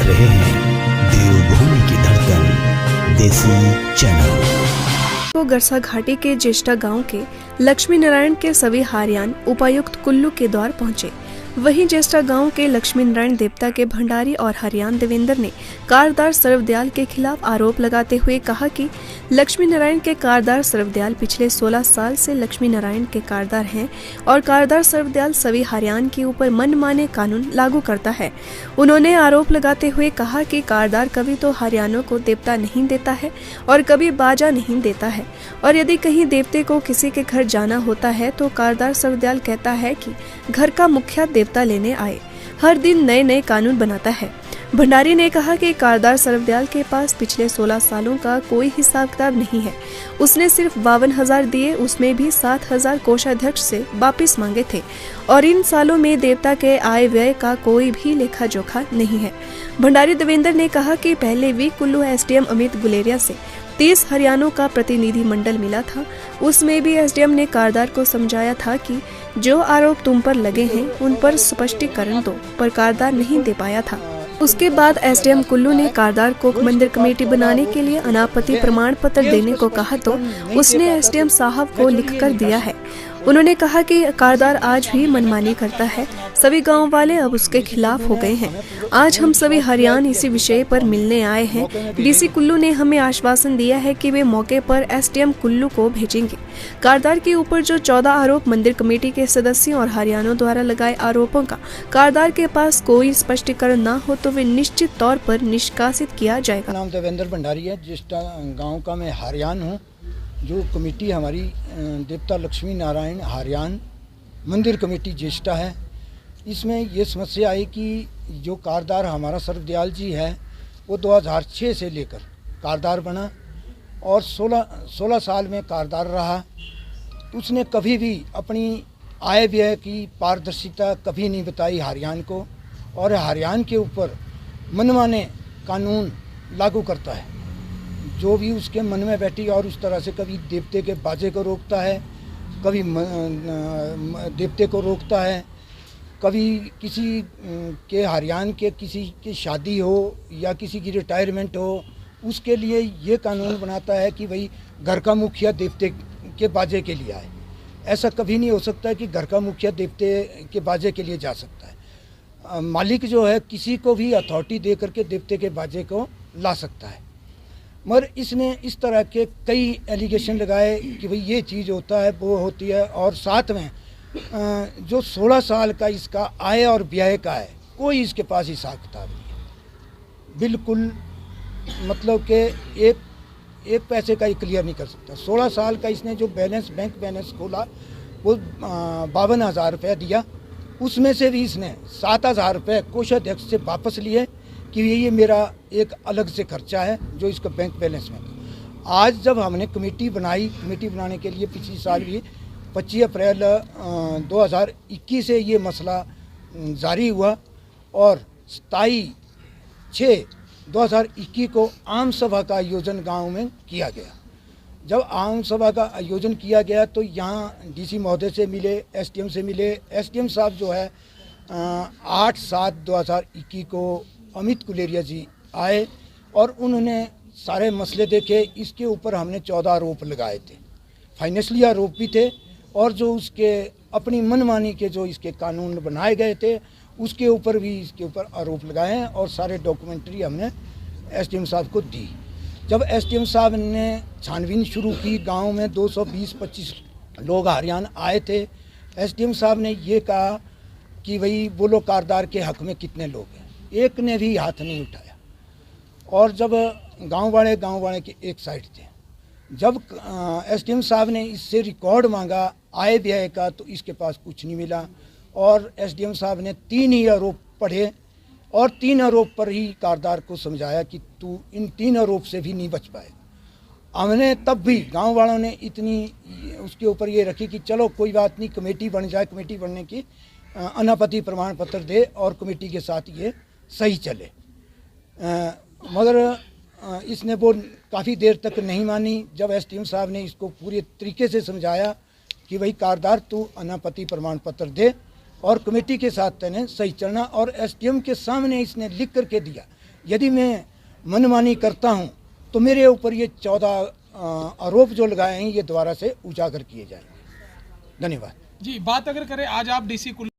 रहे हैं देवभूमि की धड़कन देसी चैनल। तो गरसा घाटी के जेष्टा गांव के लक्ष्मी नारायण के सभी हारियान उपायुक्त कुल्लू के द्वार पहुंचे। वहीं जेष्टा गांव के लक्ष्मी नारायण देवता के भंडारी और हरियान देवेंद्र ने कारदार सर्वदयाल के खिलाफ आरोप लगाते हुए कहा कि लक्ष्मी नारायण के कारदार सर्वदयाल पिछले 16 साल से लक्ष्मी नारायण के कारदार हैं और कारदार सर्वदयाल सभी हरियान के ऊपर मनमाने कानून लागू करता है। उन्होंने आरोप लगाते हुए कहा कि कारदार कभी तो हरियाणों को देवता नहीं देता है और कभी बाजा नहीं देता है, और यदि कहीं देवते को किसी के घर जाना होता है तो कारदार सर्वदयाल कहता है कि घर का मुखिया देवता लेने आए। हर दिन नए नए कानून बनाता है। भंडारी ने कहा कि कारदार सर्वदयाल के पास पिछले 16 सालों का कोई हिसाब किताब नहीं है। उसने सिर्फ 52,000 दिए, उसमें भी 7,000 कोषाध्यक्ष से वापस मांगे थे और इन सालों में देवता के आय व्यय का कोई भी लेखा जोखा नहीं है। भंडारी देवेंद्र ने कहा कि पहले भी कुल्लू एसडीएम अमित गुलेरिया से 30 हरियाणों का प्रतिनिधि मंडल मिला था। उसमें भी एसडीएम ने कारदार को समझाया था कि जो आरोप तुम पर लगे हैं उन पर स्पष्टीकरण दो, पर कारदार नहीं दे पाया था। उसके बाद एसडीएम कुल्लू ने कारदार को मंदिर कमेटी बनाने के लिए अनापत्ति प्रमाण पत्र देने को कहा तो उसने एसडीएम साहब को लिखकर दिया है। उन्होंने कहा कि कारदार आज भी मनमानी करता है। सभी गांव वाले अब उसके खिलाफ हो गए हैं। आज हम सभी हरियाण इसी विषय पर मिलने आए हैं। डीसी कुल्लू ने हमें आश्वासन दिया है कि वे मौके पर एसडीएम कुल्लू को भेजेंगे। कारदार के ऊपर जो 14 आरोप मंदिर कमेटी के सदस्यों और हरियाणों द्वारा लगाए आरोपों का कारदार के पास कोई स्पष्टीकरण न हो तो वे निश्चित तौर पर निष्कासित किया जाएगा। नाम देवेंद्र भंडारी है। जिस गाँव का मैं हरियाण हूँ। जो कमेटी हमारी देवता लक्ष्मी नारायण हरियाण मंदिर कमेटी ज्येष्ठा है, इसमें ये समस्या आई कि जो कारदार हमारा सर्वदयाल जी है वो 2006 से लेकर कारदार बना और 16 साल में कारदार रहा। उसने कभी भी अपनी आय व्यय की पारदर्शिता कभी नहीं बताई हरियाण को, और हरियाण के ऊपर मनमाने कानून लागू करता है जो भी उसके मन में बैठी, और उस तरह से कभी देवते के बाजे को रोकता है, कभी देवते को रोकता है, कभी किसी के हरियाण के किसी की शादी हो या किसी की रिटायरमेंट हो, उसके लिए ये कानून बनाता है कि भाई घर का मुखिया देवते के बाजे के लिए आए। ऐसा कभी नहीं हो सकता है कि घर का मुखिया देवते के बाजे के लिए जा सकता है। मालिक जो है किसी को भी अथॉरिटी दे करके देवते के बाजे को ला सकता है, मगर इसने इस तरह के कई एलिगेशन लगाए कि भाई ये चीज़ होता है वो होती है, और साथ में जो 16 साल का इसका आय और व्यय का है कोई इसके पास हिसाब किताब नहीं है। बिल्कुल मतलब कि एक पैसे का ही क्लियर नहीं कर सकता। 16 साल का इसने जो बैलेंस बैंक बैलेंस खोला वो 52,000 रुपये दिया, उसमें से भी इसने 7,000 रुपये कोषाध्यक्ष से वापस लिए कि ये मेरा एक अलग से खर्चा है जो इसका बैंक बैलेंस में था। आज जब हमने कमेटी बनाने के लिए पिछली साल भी 25 अप्रैल 2021 से ये मसला जारी हुआ और 27/6/2021 को आम सभा का आयोजन गांव में किया गया। जब आम सभा का आयोजन किया गया तो यहाँ डीसी महोदय से मिले, एसडीएम से मिले। एसडीएम साहब जो है 8/7/2021 को अमित गुलेरिया जी आए और उन्होंने सारे मसले देखे। इसके ऊपर हमने 14 आरोप लगाए थे, फाइनेंशियली आरोप भी थे, और जो उसके अपनी मनमानी के जो इसके कानून बनाए गए थे उसके ऊपर भी इसके ऊपर आरोप लगाए हैं, और सारे डॉक्यूमेंट्री हमने एसडीएम साहब को दी। जब एसडीएम साहब ने छानबीन शुरू की, गांव में 220-25 लोग हरियाणा आए थे। एसडीएम साहब ने ये कहा कि भाई बोलो कारदार के हक में कितने लोग हैं, एक ने भी हाथ नहीं उठाया। और जब गांव वाले के एक साइड थे। जब एसडीएम साहब ने इससे रिकॉर्ड मांगा आय व्यय का तो इसके पास कुछ नहीं मिला, और एसडीएम साहब ने 3 ही आरोप पढ़े और 3 आरोप पर ही कारदार को समझाया कि तू इन 3 आरोप से भी नहीं बच पाएगा। हमने तब भी गांव वालों ने इतनी उसके ऊपर ये रखी कि चलो कोई बात नहीं, कमेटी बन जाए, कमेटी बनने की अनापत्ति प्रमाण पत्र दे और कमेटी के साथ ये सही चले। मगर इसने वो काफ़ी देर तक नहीं मानी। जब एसडीएम साहब ने इसको पूरे तरीके से समझाया कि भाई कारदार तू अनापत्ति प्रमाण पत्र दे और कमेटी के साथ तेने सही चलना, और एसडीएम के सामने इसने लिख करके दिया यदि मैं मनमानी करता हूं तो मेरे ऊपर ये 14 आरोप जो लगाए हैं ये दोबारा से उजागर किए जाएंगे। धन्यवाद। जी, बात अगर करें आज आप डीसी कुल्लू